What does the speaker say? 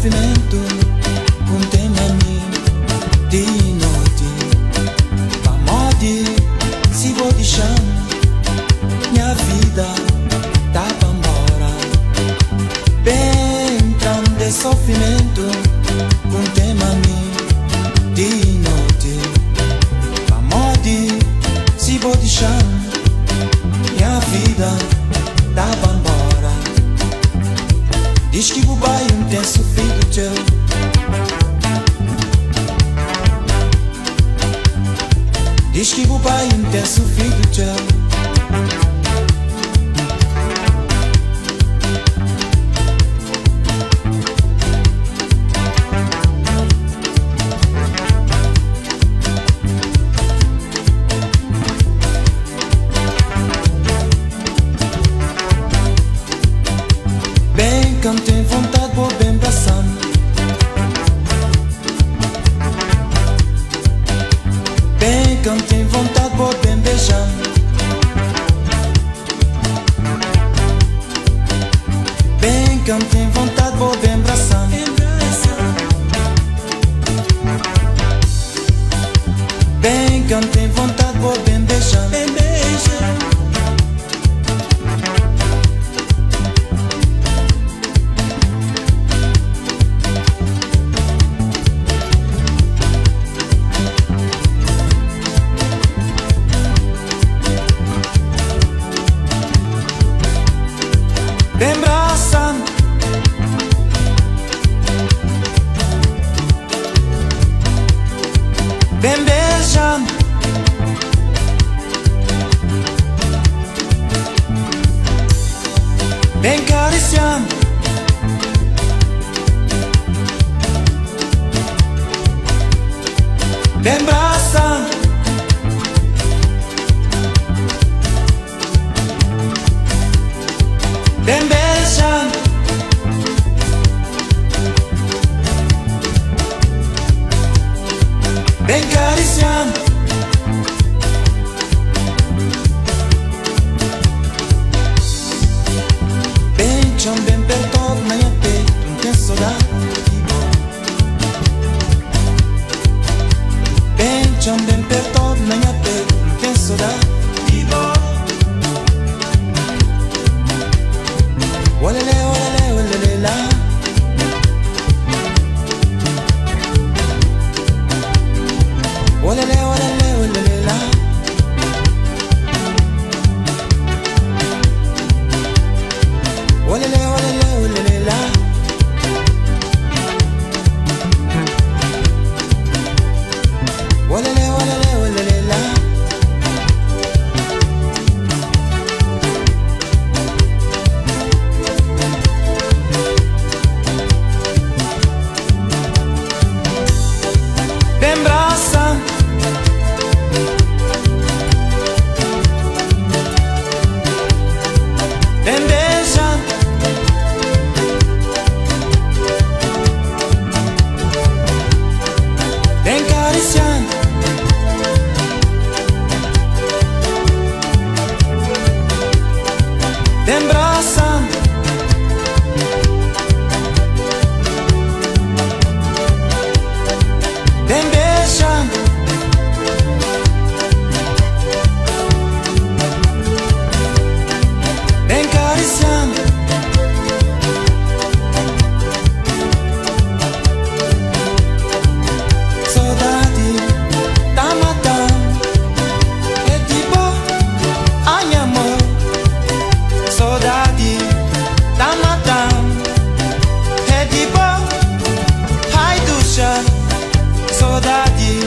sofrimento com temami di noite. Pamodi si vou deixando minha vida tá pra embora. Bem grande sofrimento com temami di noite. Pamodi si vou deixando minha vida tá pra embora. Diz que o pai não tem sofrido teu. Diz que o pai não tem sofrido teu. Bem, quando tem vontade, vou bem abraçando. Bem, quando tem vontade, vou bem beijando. Bem, quando tem vontade, vou bem abraçando. Bem, quando tem vontade, vou bem beijando. Bem abraçando. Bem beijando. Bem acariciando. Bem abraçando. Bem beijando. Bem acariciando. Bem chão, bem perto do meu peito, não tem saudade de bom. Bem chão, bem perto do meu peito, não tem saudade de bom. Olele, olele, olele lá. Olele, olele, olele lá. Olele, olele, olele lá. Olele, olele, olele lá. Bem abraçando. Bem beijando. Bem acariciando. Bem abraçando. Bem beijando. Bem acariciando. Saudade tá matando. É tipo, ai amor. Saudade tá matando. É tipo, ai ducha. Saudade